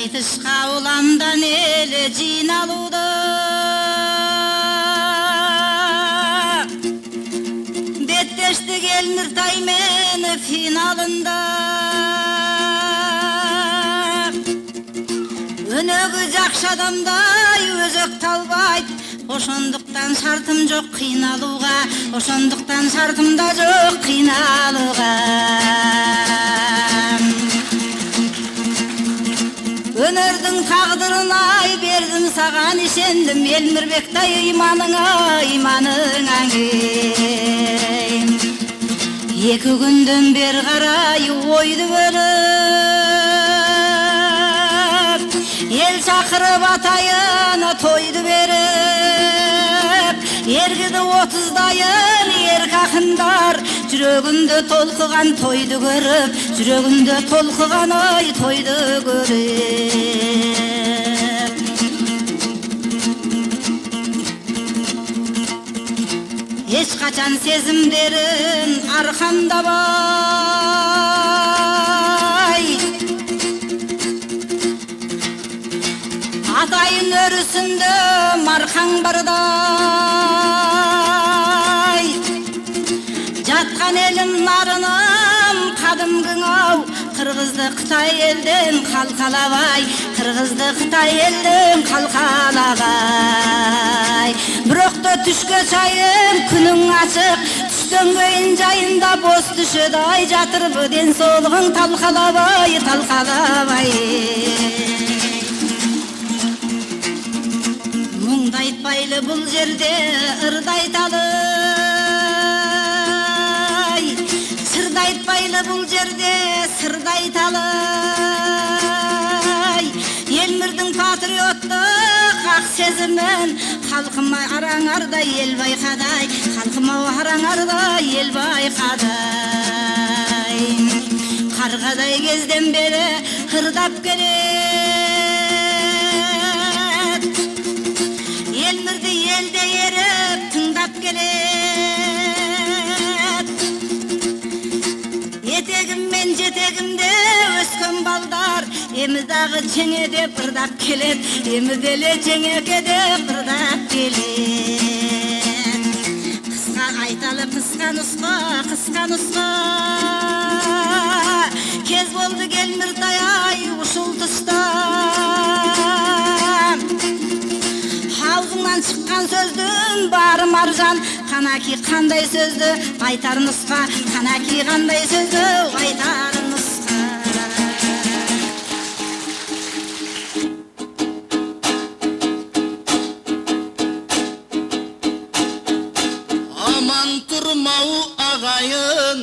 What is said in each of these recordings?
Айтышқа уламдан елі жиналуда, беттешті кел Нұртай мені финалында. Өнөгі жақшы адамдай өзек талбайд, ошондуктан шартым жоқ қиналуға, ошондуктан шартымда жоқ қиналуға. Өнердің тағдырын ай бердім саған, ишендім Елмірбектай иманыңа, иманың аңгейм. Екі күнден бер қарай ойды бөліп, ел шақырып атайын тойды беріп, ергіді 30-дайын ерк ақындар, жүрегінде толқыған тойды көріп, жүрегінде толқыған ой тойды көріп. Ешқачан сезімдерін арқандабай, атайын өрісінде марқаң бардай, жатқан елім нарыным қадымгің ау, Қырғызды Қытай елден қалқалабай, Қырғызды Қытай елден қалқалабай. Бұрықта түшке чайым күнің ашық, түстен кейін жайында бос түшедай, жатыр бөден солығың талқалабай, талқалабай. Мұңды айтпайлы бұл жерде ырды айталай, сырды айтпайлы бұл жерде сырды айталай. Елмірдің патриоттық ақ сезімін, халқыма араңардай ел байқадай, халқыма араңардай ел байқадай. Қарғадай кезден бері ырдап келет, Елмірді елде еріп тыңдап келет. Етегім мен жетегімде өскен балдар, еміздағы жеңе деп ырдап келет, емізделе жеңеге деп ырдап келет. Қысқа айталы қысқа нұсқа, қысқа нұсқа, кез болды Елміртай ай ұшыл тұста. Аузыңнан шыққан сөздің бары маржан, қанаки қандай сөзді айтар нұсқа, қанаки қандай сөзді айтар нұсқа. Аман тұрмау ағайын,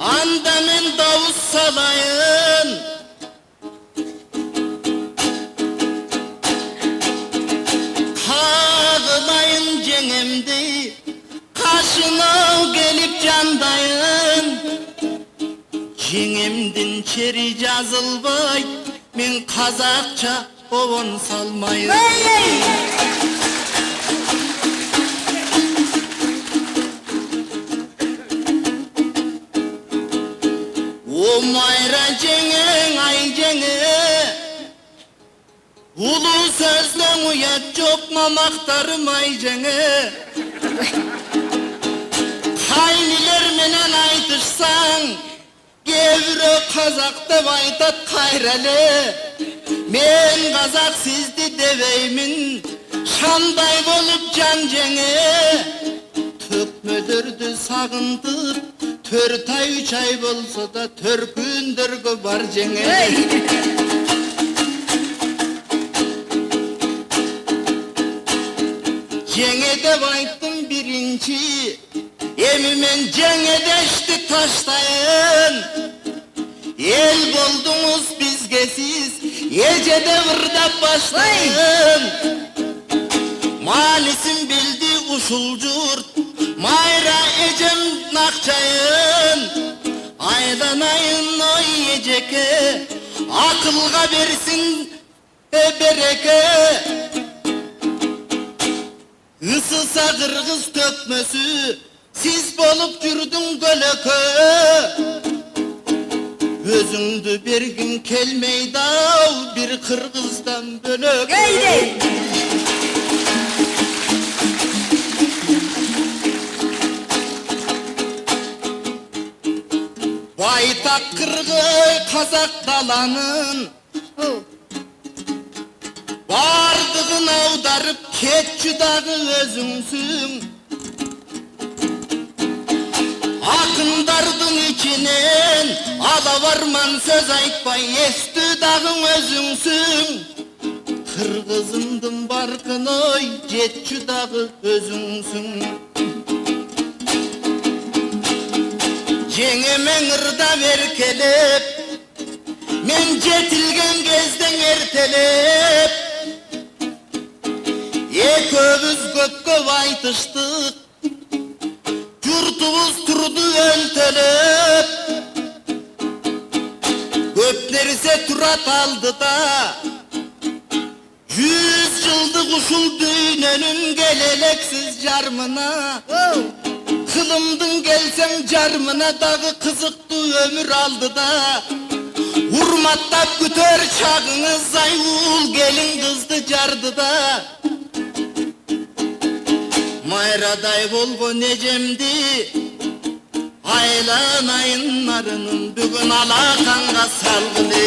анда мен дауыс салайын. Қағылайын жеңемді, қашынау келіп жандайын. Жеңемдің чері жазылбай, мен қазақша обон салмайын. О майра жеңең ай жеңе, улу сөздің ұят жоқ мамақтарым ай жеңе. Қайнилер менен айтышсаң, кебіре қазақ деп айтат қайралы. Мен қазақ сізді дебеймін, шамдай болып жан жеңе. Төкмөдөрдү сағындып, 4 ай 3 ай болса да 4 күндөргө бар жеңе. Жеңе деп айттым биринчи, эми мен жеңедешти таштайын. Ел болдуңуз бизге сиз, эжеде ырдап баштайын. Малисин билди ушул журт, майра эжем накчайын. Айданайын ой эжеке, акылга берсин береке. Isısa kırgız tökmösü, siz bolup жүрдүң көлөкө. Özüңdü bergim kelmeydi ау bir Kırgızdan bölök. Geydi. Baytak Kırgıy Kazak dalanın bardığın audarıp ketçü dağı özüngsün. Akındardın içinen alavarman söz aytpay estü dağın özüngsün. Kırgızımdın barkın oy jetçü dağı özüngsün. Jeňemeň ırda berkelep men jetilgen gezden ertelep eköbüz köp aytıştık jurtubuz turdu öntelep köp nerse turat aldı da 100 yıldık uşul düýneniň geleleksiz jarmına. Kılımdın gelsen jarmına dağı kızıktı ömür aldı da Urmattap kütör çağınız ay ul gelin kızdı jardı da Mayraday bolgo necemdi aylan ayınlarının bugün alakanğa salgılı.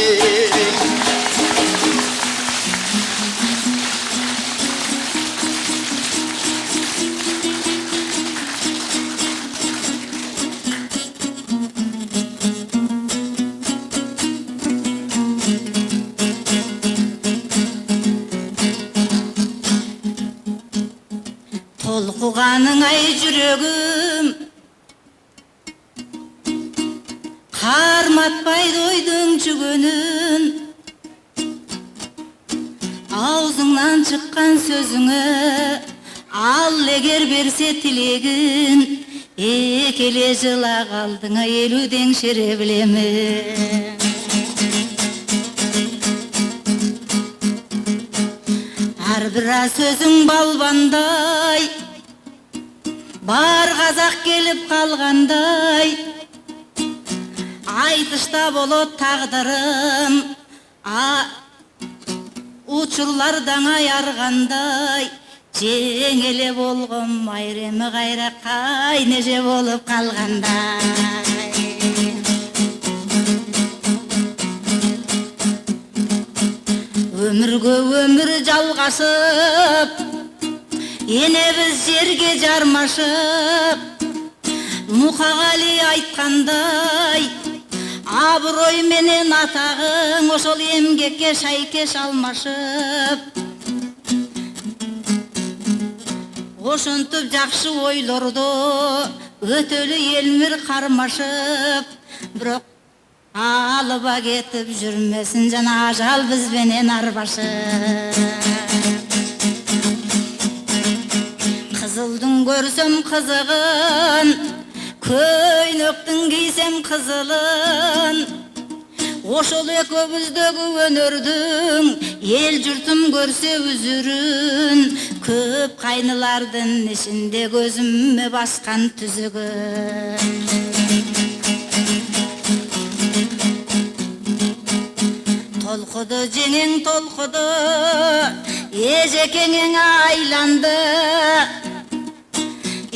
Толқуғаның ай жүрегім қарматпайды ойдың жүгөнін аузыңнан шыққан сөзіңі ал егер берсе тілегін екеле жыла қалдың елуден шере білемін. Әрбір сөзің балбандай бар қазақ келіп қалғандай айтышта болот тағдырым учурлардан аярғандай жеңеле болгон майремі қайра қайнеже болып қалғандай. Өмірге өмір жалғасып енебіз жерге жармашып Мұқағали айтқандай абырой менен атағың ошол емгекке шайкеш алмашып ошентип жакшы ойлордо өтөлү элмир кармашып бирок алыба кетип жүрмесин жана ажал биз менен арбашып. Кызылдын көрсөм кызыгын көйнөктүн кийсем кызылын ошол экөөбүздөгү өнөрдүн эл журтум көрсө үзүрүн көп кайнылардын ишинде көзүмө баскан түзүгүн. Толкуду жеңең толкуду эжекеңең айланды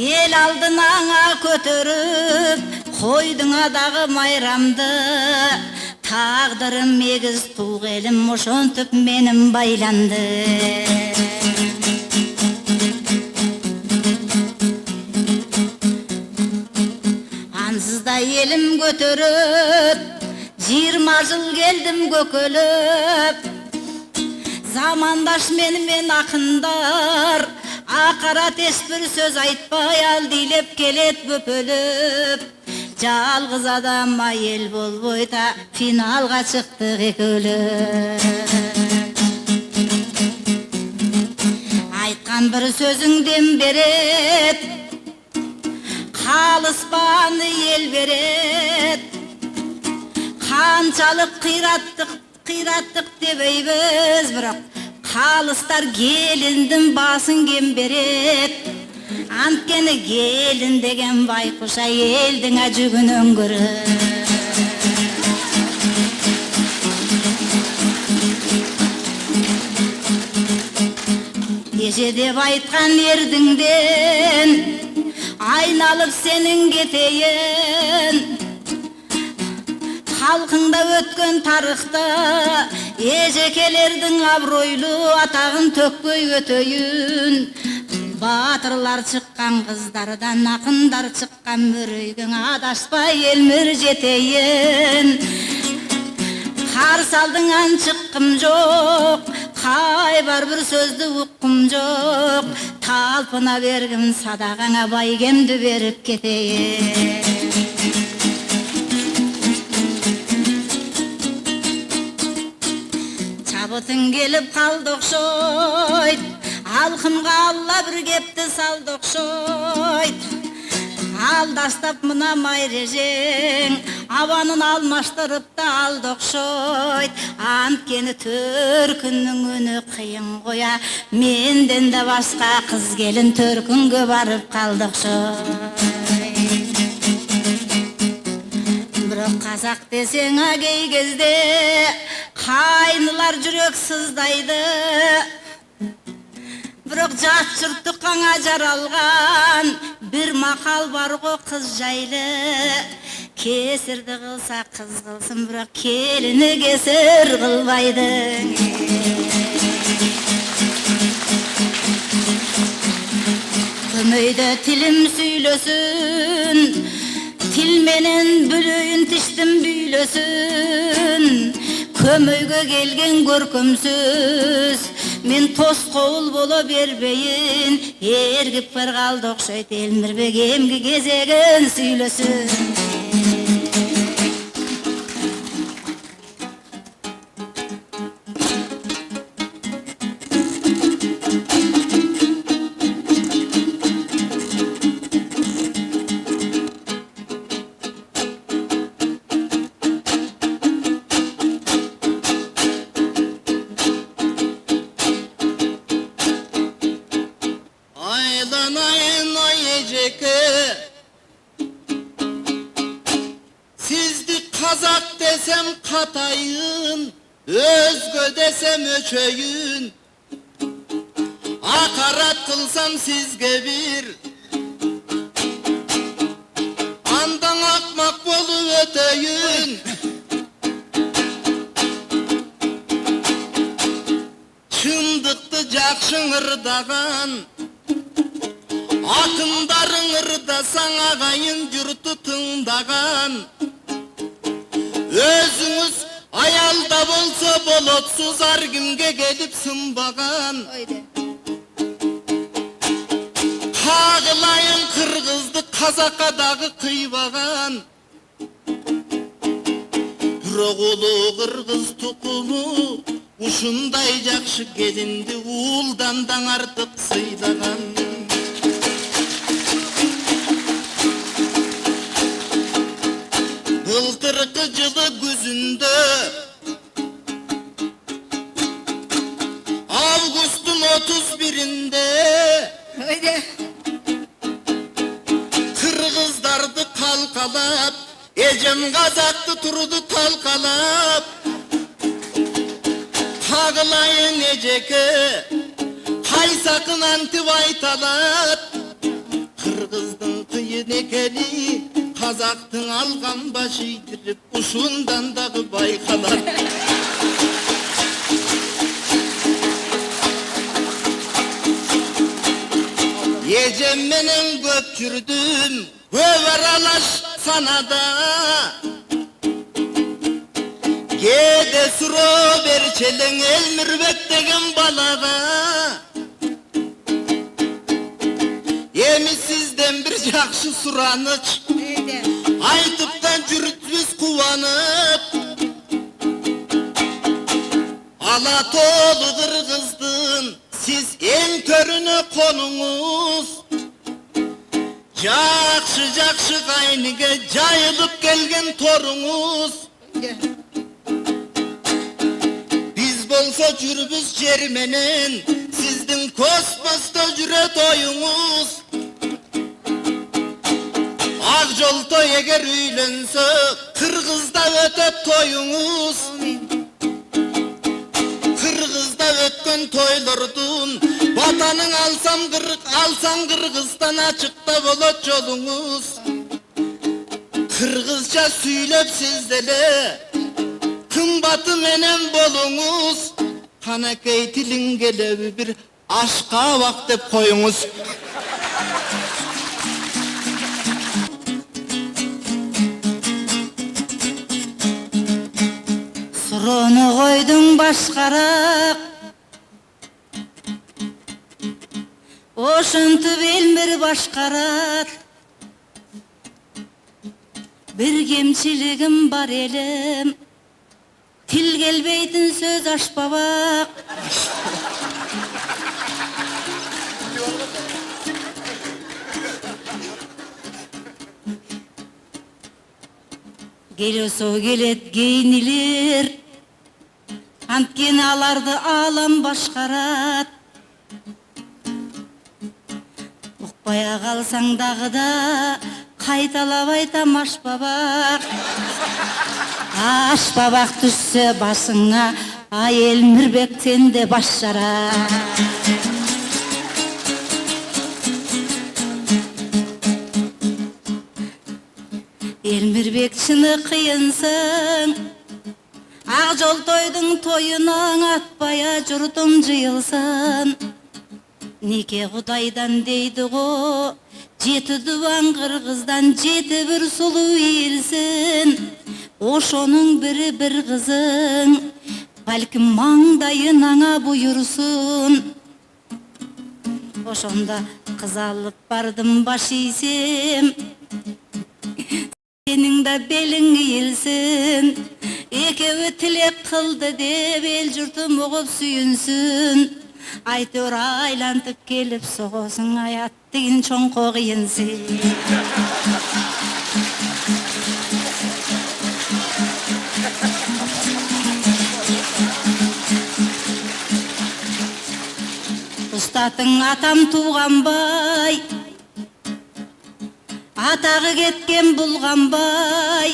эл алдыңа көтөрүп койдуңа дагы майрамды тагдырым эгиз туг элим ошентип менин байланды. Ансызда элим көтөрүп 20 жыл келдим көкөлөп замандаш менен акындар акарат эч бир сөз айтпай алдыйлеп келет бөпөлөп жалгыз адам эл болбой та финалга чыктык экөөлөп. Айткан бир сөзүң дем берет калыспаны эл берет канчалык кыйраттык дебейбиз бирок калыстар келиндин баасын кем берет анткени келин деген байкуш элдин ажыгын өңгөрөт. эже деп айтқан ердіңден айналып сенің кетейін. Халқыңда өткен тарихта ежекелердің абыройлы атағын төкпей өтейін. Батырлар шыққан қыздардан ақындар шыққан мөрейгің адаспай елмір жетейін. Қарсы алдыңан шыққым жоқ, қай бар бір сөзді ұққым жоқ. Талпына бергім садағаңа байгемді беріп кетейін. Шабытың келіп қалды оқшойд, алқымға алла бір кепті салды оқшойд. Алдастап мына майрежең, аванын алмаштырып та алды оқшойд. Анткені төркіннің үні қиын қоя, менден де басқа қыз келін төркінге барып қалды оқшойд. Бірақ қазақ десең кей кезде қайнылар жүрек сыздайды. Бірақ жат жұртты қаңа жаралған бір мақал бар ғой қыз жайлы. Кесірді қылса қыз қылсын, бірақ келіні кесір қылбайды. Көмейді тілім сөйлесін, тілменен бүлейін тіштім бүйлесін. Көмейге келген көркөмсіз, мен тосқол бола бербейін. Ергіп бір қалды оқшойд, елмірбек емгі кезегін сөйлесін. Қазақ десем қатайын, өзгө десем өчөйүн. Ақарат қылсам сізге бір, андан ақмақ болу өтөйүн. Шындықты жақшың ырдаған, ақындарың ырдасаң ағайын жұрты тыңдаған. Өзіңіз аялда болса болотсыз ар кімге келіп сынбаған. Қағылайын қырғызды қазақадағы қыйбаған. Бірақ ұлы қырғыз тұқымы ушундай жақшы келінді уылдандан артық сыйлаған. Былтырғы жылы күзінде августың 31-інде қырғыздарды қалқалап, ежем қазақты тұрды талқалап. Қағылайын ежеке, қайсақын антып айталат. Қырғыздың қиын екені қазақтың алған башы итіріп, ұшындан дағы байқалар. Ежем менен көп жүрдім, көп аралаш санада. Кеде сұро берчелең Елмірбек деген балаға. Еми сізден бір жақшы сұраныч, айтыптан жүртпіз қуанып. Ала толы қырғыздың сіз ең төріне қоныңыз. Жақшы қайныға жайылып келген торыңыз. Біз болса жүрбіз жерменен, сіздің космоста жүрет ойыңыз. Ақ жолтой егер үйленсе, қырғызда өтет тойыңыз. Қырғызда өткен тойлардың Vatanın alsan Kırgız'dan açıkta bolot yolunuz. Kırgızca söylep sizdele kımbatı menen bolunuz. Kanakay tilin gelebi bir aşka vakt dep koyunuz. Surunu koydun başkarak, oşuntu bilmir başkarak. Bir kemçiligim var elim, til gelbeytin söz açpabak. Geliyorsa gelet giyinilir, antkeni alardı alam başkarat. Ukpaya kalsan dağı da kaytalap aytam aşpabak. Aşpabak düşse basına, ay Elmirbek sen de başara. Elmirbek çını kıyınsın, Aqjol toydun toyunan atpaya jurtun jıyılsın. Neke Kudaydan deydi go, jeti duvan Kırgızdan jeti bir sulu ilsin. Oşonun biri bir kızın, balkim mangdayın ana buyursun. Oşonda kız alıp bardım baş isem, senin de belin eğilsin. Ekevi tilek kıldı dep el jurtum oğup suyunsun. Aytör aylantıp kelip soğusun, hayat deyin çoңko kıyınsin. Ustatın atam tuğanbay, atağı ketken bulganbay.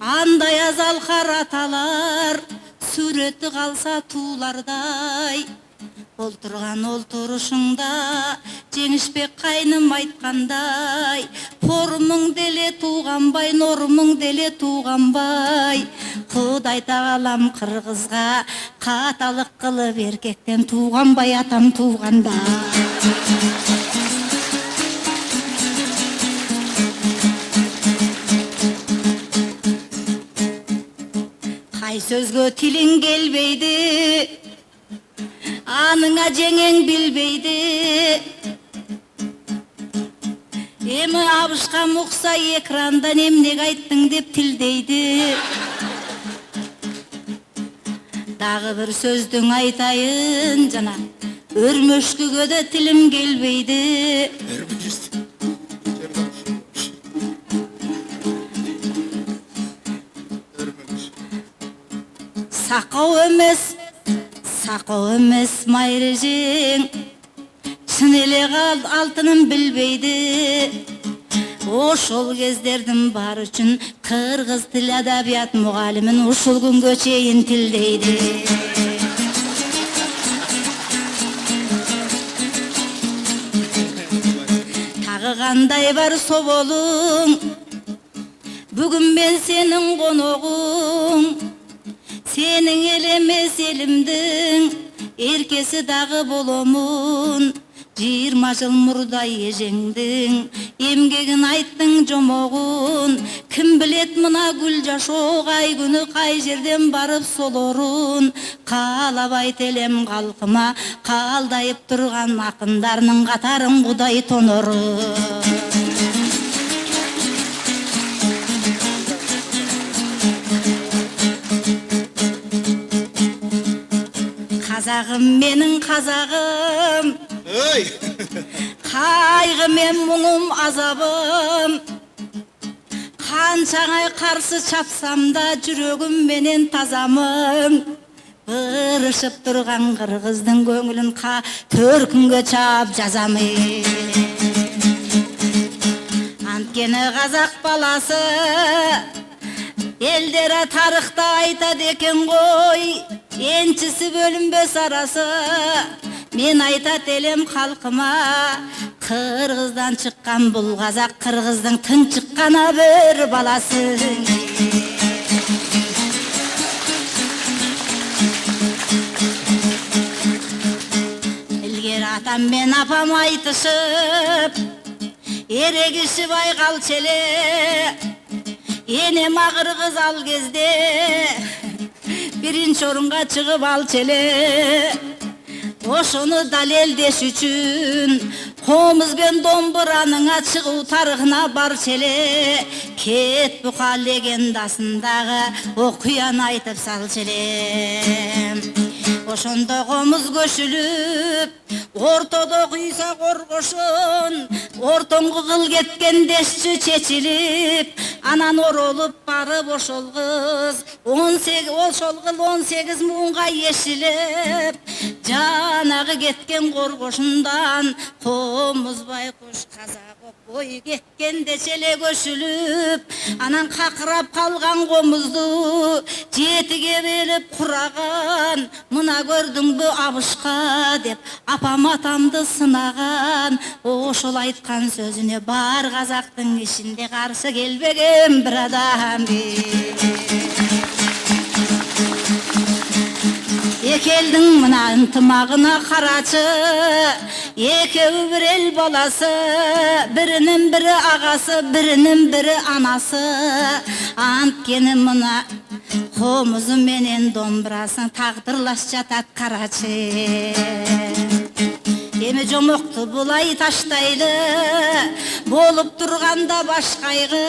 Андай azalkar atalar, sureti kalsa tuğlarday. Olturgan olturuşunda, Жеңишбек кайным айткандай. Хорумуң деле туғанбай, норумуң деле туғанбай. Кудай таалам Кыргызга каталык кылып эркектен туғанбай атам туғанда. Кай сөзгө тилиң келбейди, аныңа жеңең билбейди. Эми абышка мукса экрандан эмнеге айттың деп тилдейди. Дагы бир сөздүң айтайын жана, өрмөшкүгө да тилим келбейди. Сакау эмес майрежиң, чын эле алтынын билбейди. Ошол кездердин баары үчүн кыргыз тил адабият мугалимин ушул күнгө чейин тилдейди. Тагы кандай бар соболуң, бүгүн мен сенин коногуң. Senin elemez elimdin, erkesi dağı bolomun. 20 жыл мурдай ежеңдин, эмгегин айттың жомогун. Ким билет мына гүл жашоо кай күнү кай жерден барып солорун. Каалабайт элем калкыма, каалдайып турган акындарнын катарын Кудай тонорун. Kazağım benim kazağım, kaygı men muğum azabım. Kançağa karşı çapsam da жүрөгüm menen tazamım. Kırışıp durgan Kırgızdın köngülün törkünge çap жазамын. Antkeni kazak balası, eldere tarıkta aytad eken koy. Ençisi bölünbes arası, Мен айтат элем халкыма, Кыргыздан чыккан бул казак, Кыргыздын тынчыккана бөр баласы. Илгер атам мен апам айтышып, эрегишип айкалчу эле. Энем кыргыз ал кезде биринчи орунга чыгып алчу эле. Ошону далелдеш үчүн комуз бен домбуранын ачыгуу тарыхына барчу эле. Кет бука легендасындагы окуяны айтып салчу эле. Ошондо комуз көшүлүп, ортодо куйса коргошон, ортоңгу кыл кеткен дешчү чечилип, анан оролуп барып ошол кыз 18 муунга ешилеп, жанагы кеткен коргошундан комуз байкуш казак бой кеткенде челе көшүлүп, анан какырап калган комузду жетиге белип кураган. Мына көрдүңбү абышка деп апам атамды сынаган. Ошол айткан сөзүнө бар казактын ишинде каршы келбеген бир адам. Эки элдин мына ынтымагына карачы, экөө бир эл баласы, биринин бири агасы, биринин бири анасы. Анткени мына комузу менен домбурасын тагдырлаш жатат карачы. Эми жомокту булай таштайлы, болуп турганда баш кайгы.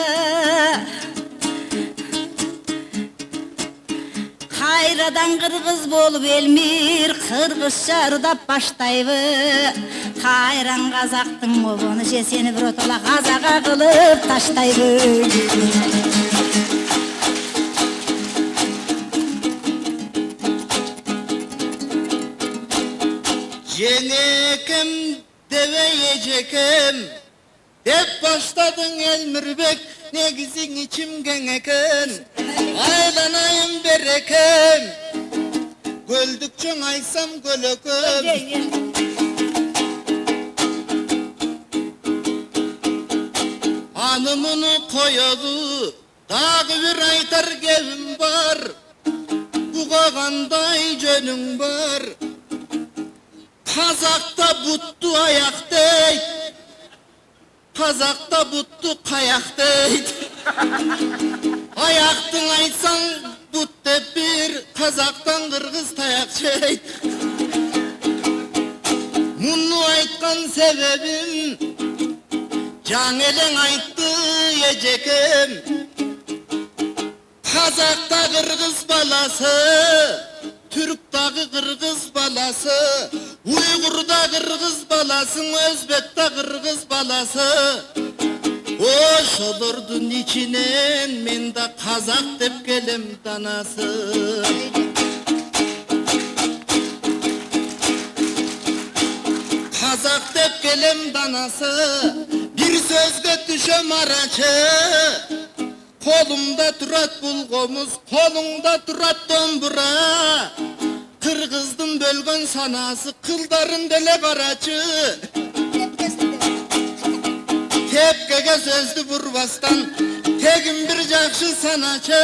Кайрадан кыргыз болуп элмир, кыргызча ырдап баштайбы. Кайран казактын обону же сени биротола казага кылып таштайбы. Жеңекем дебе ежекем деп баштадың Элмирбек, негизиң ичим кең экен. Айланайын берекем, көлдүк чоң айсам көлөкөм. Аны муну коёду, дагы бир айтар кебим бар. Буга кандай жөнүң бар? Казакта бутту аяк дейт, казакта бутту каяк дейт. Аяктың айтсаң бут деп бир, казактан кыргыз таяк жейт. Муну айткан себебим, жаң элең айтты эжекем. Казакта кыргыз баласы, түрктагы кыргыз баласы, уйгурда кыргыз баласың, өзбекта кыргыз баласы. Ошолордун ичинен мен да казак деп келем данасы. Казак деп келем данасы, бир сөзгө түшөм арачы. Колумда турат бул комуз, колуңда турат домбура. Кыргыздын бөлгөн санасы, кылдарын деле карачы. Тепкеге сөздү бурбастан, тегин бир жакшы саначы.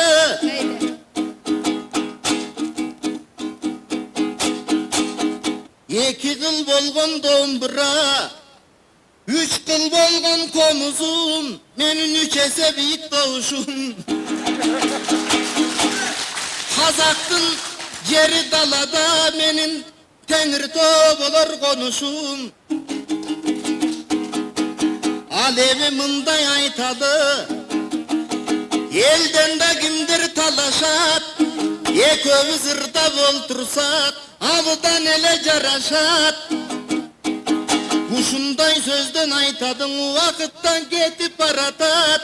Эки кыл болгон домбура, 3 кыл болгон комузум, менин 3 эсе бийик добушум. Казактын жери далада, менин Теңиртөө болор конушум. Ал эми мындай айтады, элден да кимдир талашат, экөөбүз ырдап олтурсак, абдан эле жарашат. Ушундай сөздөн айтадың, убакыттан кетип баратат.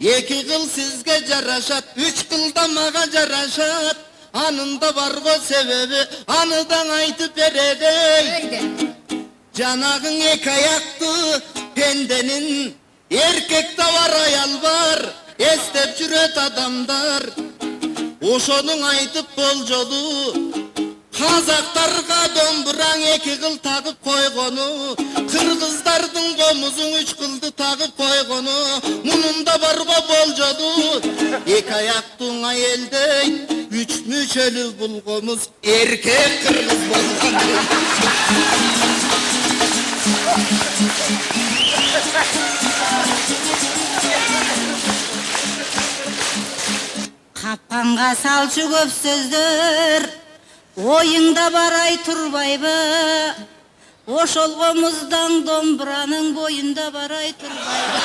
Эки кыл сизге жарашат, 3 кыл да мага жарашат. Анында барго себеби, аныдан айтып бередей. Жанагың эки аяктуу пенденин, эркек да бар, аял бар, эстеп жүрөт адамдар. Ошонун айтып болжолу, Қазақтарға домбыраң екі қыл тағып қойғону, қырғыздардың қомызың үш қылды тағып қойғону, мұнында барға болжаду. Екі аяқтың әйелдей, үш мүшелі бұл қомыз, еркек қырғыз болған. Қапқанға салшы көп сөздер, ойыңда барай тұрбайбы, ошол қомыздан домбыраның бойында барай тұрбайбы.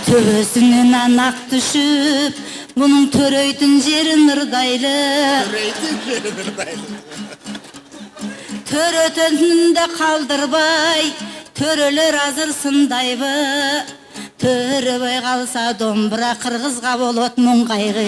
Төбесінен анақ түшіп, бұның төрөйтін жері нырдайлы. Төрөтінді қалдырбай, төрөлер азыр сындайбы. Төрөбай қалса домбыра қырғызға болот мұң қайғы.